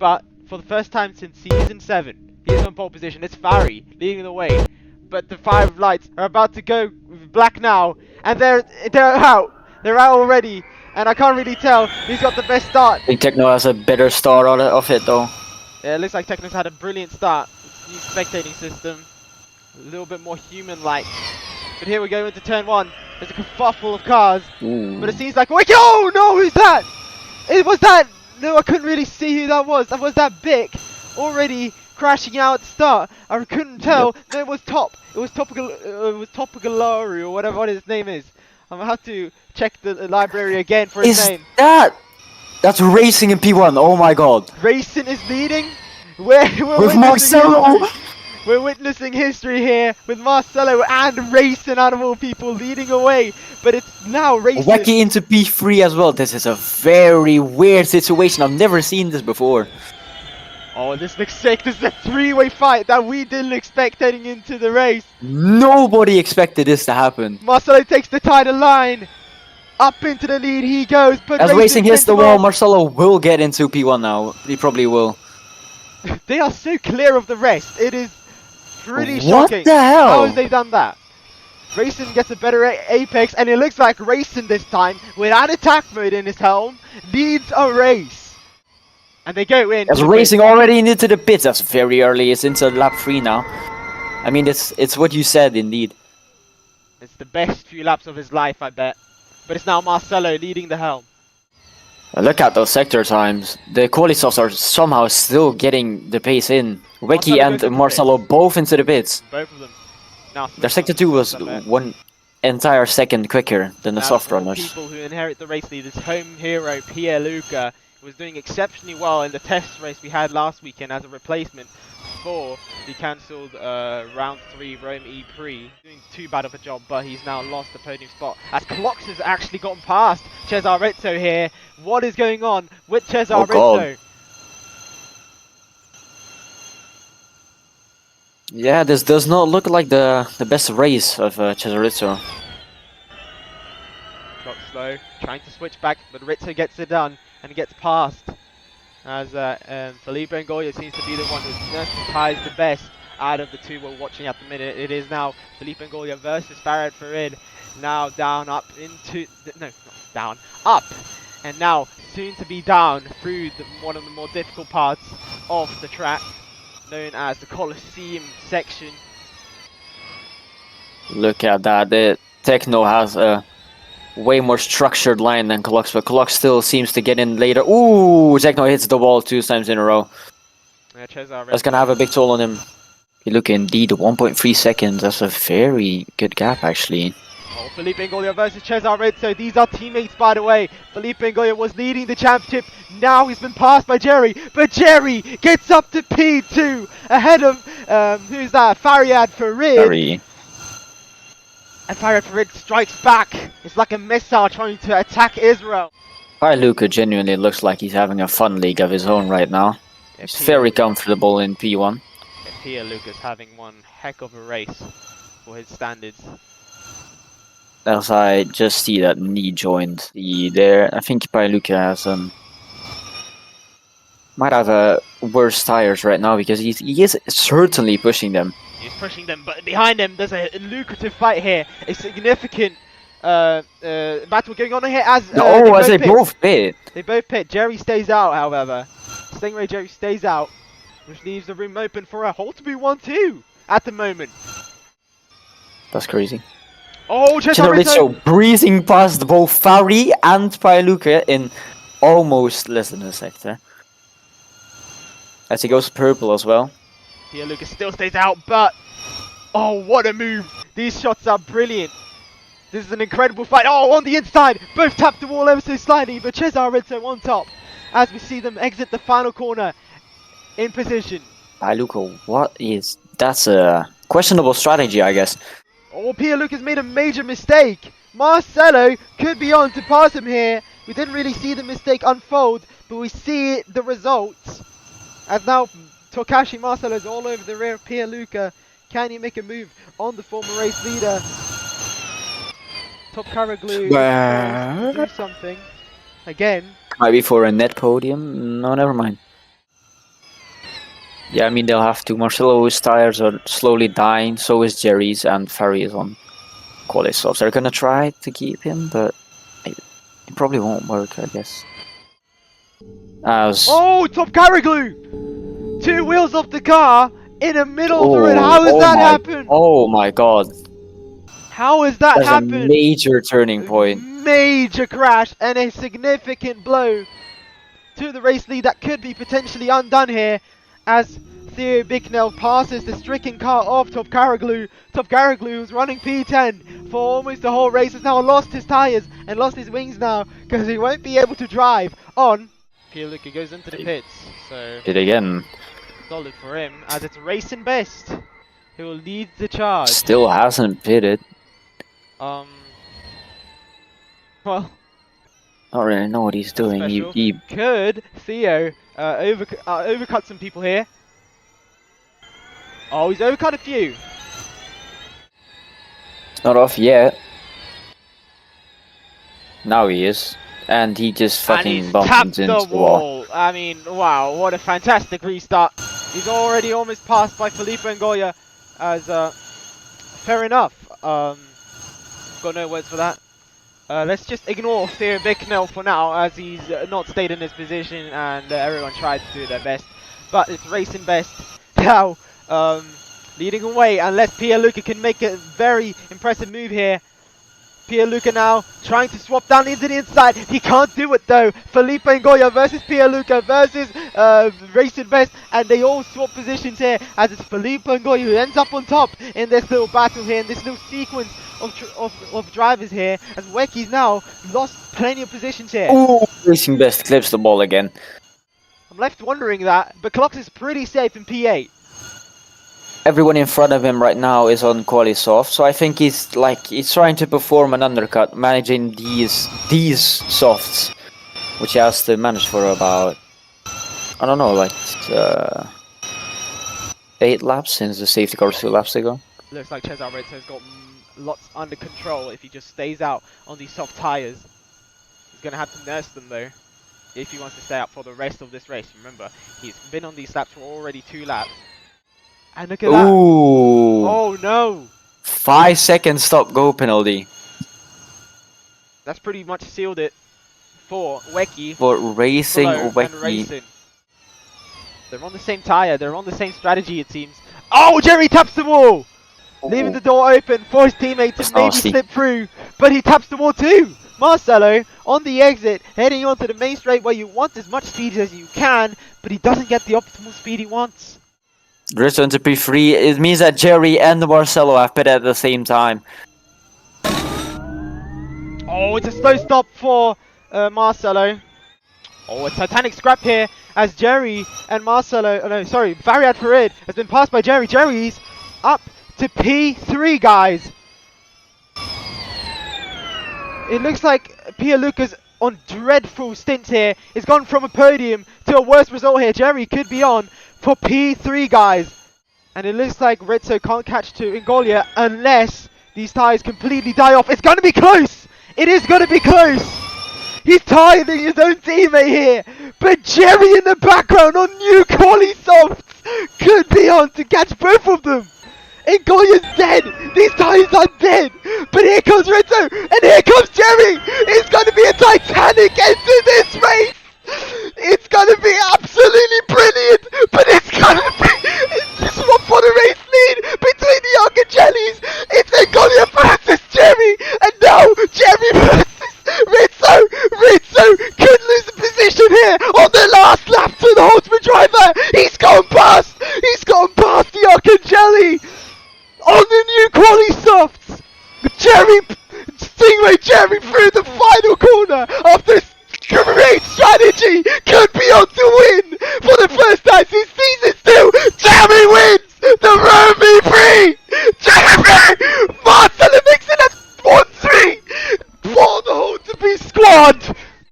but for the first time since Season 7, he is on pole position. It's Fari leading the way. But the 5 lights are about to go black now, and they're out. They're out already, and I can't really tell who's got the best start. I think Techno has a better start of it though. Yeah, it looks like Techno's had a brilliant start. It's a new spectating system, a little bit more human-like. But here we go into turn 1. There's a kerfuffle of cars, but it seems like oh no, who's that? It was that. No, I couldn't really see who that was. That was that Bic already crashing out at the start. I couldn't tell. No, it was Top. It was Topagalaru or whatever his name is. I'm gonna have to check the library again for his name. That's racing in P1. Oh my god. Racing is leading. With Marcelo. We're witnessing history here with Marcelo and Racing out of all people leading away. But it's now Racing. Wacky into P3 as well. This is a very weird situation. I've never seen this before. Oh, this looks sick. This is a 3-way fight that we didn't expect heading into the race. Nobody expected this to happen. Marcelo takes the title line. Up into the lead he goes. But as Racing hits the wall, Marcelo will get into P1 now. He probably will. They are so clear of the rest. It is pretty shocking. What the hell? How have they done that? Racing gets a better apex, and it looks like Racing this time, without attack mode in his helm, leads a race. And they go in. As Racing already into the pits. That's very early. It's into lap 3 now. I mean, it's what you said, indeed. It's the best few laps of his life, I bet. But it's now Marcelo leading the helm. Look at those sector times. The quali-softs are somehow still getting the pace in. Weki and Marcelo both into the pits. Both of them. Now, their sector 2 was 1 entire second quicker than the soft runners. People who inherit the race lead is home hero Pierre Luca, who was doing exceptionally well in the test race we had last weekend as a replacement for the cancelled round 3 Rome E-Prix. Doing too bad of a job, but he's now lost the podium spot as Clocks has actually gotten past Cesaretto here. What is going on with Cesaretto? Yeah, this does not look like the best race of Cesaretto. Clock slow, trying to switch back, but Rizzo gets it done and gets past. As Felipe Ngoya seems to be the one who ties the best out of the two we're watching at the minute. It is now Felipe Ngoya versus Farad Farid. Now down, up into... No, not down. Up! And now soon to be down through one of the more difficult parts of the track, known as the Colosseum section. Look at that. The Techno has a way more structured line than Clocks, but Clocks still seems to get in later. Ooh, Techno hits the wall 2 times in a row. Yeah, that's gonna have a big toll on him. You look indeed, 1.3 seconds. That's a very good gap, actually. Oh, Felipe Ngoya versus Cesaretto. These are teammates, by the way. Felipe Ngoya was leading the championship. Now he's been passed by Jerry, but Jerry gets up to P2 ahead of who's that? Faryad Farid. And Farad Farid strikes back. It's like a missile trying to attack Israel. Luca genuinely looks like he's having a fun league of his own right now. Yeah, he's very comfortable in P1. Yeah, Pierre Luca's having one heck of a race for his standards. As I just see that knee joined there. I think Pierre Luca has might have worse tires right now because he is certainly pushing them. He's pushing them, but behind him there's a lucrative fight here. A significant battle going on here as they both pit. They both pit. Jerry stays out, however. Stingray Jerry stays out, which leaves the room open for a hole to be 1-2 at the moment. That's crazy. Oh, Cesaretto breezing past both Fari and Pierluca in almost less than a sector. As he goes purple as well. Pierre Luca still stays out, but oh, what a move! These shots are brilliant. This is an incredible fight. Oh, on the inside, both tap the wall ever so slightly, but Cesaretto on top as we see them exit the final corner in position. Pierluca, that's a questionable strategy, I guess. Oh, Pierre Luca's made a major mistake. Marcelo could be on to pass him here. We didn't really see the mistake unfold, but we see the results. As now Tokashi Marcelo's all over the rear of Pierre Luca. Can he make a move on the former race leader? Top Karaglu do something again. Might be for a net podium. No, never mind. Yeah, I mean they'll have to. Marcelo's tires are slowly dying, so is Jerry's, and Ferry is on quality softs. They're gonna try to keep him, but it probably won't work, I guess. As Oh, Top Carraglu! 2 wheels off the car in the middle of the road. How has that happened? Oh my god, How has that that's a happened? major turning point. Major crash and a significant blow to the race lead that could be potentially undone here as Theo Bicknell passes the stricken car of Top Carraglu. Top Carraglu, who's running P10 for almost the whole race, has now lost his tyres and lost his wings now because he won't be able to drive on. Pierluca goes into the pits, so Did again. solid for him as it's Racing Best who will lead the charge. Still hasn't pitted. Well, I don't really know what he's doing. special. He Could Theo overcut some people here? Oh, he's overcut a few. not off yet. Now he is. And he just And fucking he's bumped tapped into the the wall. wall. I mean, wow, what a fantastic restart. He's already almost passed by Felipe Ngoya as, fair enough. Got no words for that. Let's just ignore Theo Bicknell for now as he's not stayed in his position and everyone tried to do their best. But it's Racing Best now leading away unless Pierluca can make a very impressive move here. Pierluca now trying to swap down into the inside. He can't do it though. Felipe Ngoya versus Pierluca versus Racing Best, and they all swap positions here as it's Felipe Ngoya who ends up on top in this little battle here, in this little sequence of drivers here, as Weki's now lost plenty of positions here. Ooh, Racing Best clips the ball again. I'm left wondering that, but Clocks is pretty safe in P8. Everyone in front of him right now is on quali soft, so I think he's trying to perform an undercut, managing these softs, which he has to manage for about, I don't know, like 8 laps since the safety car 2 laps ago. Looks like Cesar Rizzo's got lots under control if he just stays out on these soft tyres. He's going to have to nurse them though, if he wants to stay up for the rest of this race. Remember, he's been on these laps for already 2 laps. And look at that. Ooh. Oh no. 5 second stop go penalty. That's pretty much sealed it for Weki. For racing And Weki. racing. They're on the same tyre. They're on the same strategy it seems. Oh, Jerry taps the wall. Leaving the door open for his teammate to maybe slip through. But he taps the wall too. Marcelo on the exit, heading onto the main straight where you want as much speed as you can, but he doesn't get the optimal speed he wants. Rizzo into P3, it means that Jerry and Marcelo have pit at the same time. Oh, it's a slow stop for Marcelo. Oh, a titanic scrap here as Jerry and Marcelo, oh no, sorry, Variad Farid has been passed by Jerry. Jerry's up to P3, guys. It looks like Pierluca's on dreadful stints here. He's gone from a podium to a worse result here. Jerry could be on for P3, guys. And it looks like Rizzo can't catch to Ngolia unless these tyres completely die off. It's going to be close. It is going to be close. He's tiring his own teammate here. But Jerry in the background on new quali softs could be on to catch both of them. Ngolia's dead. These tyres are dead. But here comes Rizzo. And here comes Jerry. It's going to be a titanic end to this race. It's gonna be absolutely brilliant, but it's just one for the race lead between the Arcangellis. It's Ngolia versus Jerry, and now Jerry versus Rizzo. Rizzo could lose the position here on the last lap to the Holtzman driver. He's gone past the Arcangelli on the new quali softs. Stingray Jerry through the final corner of this great strategy, could be on to win for the first time since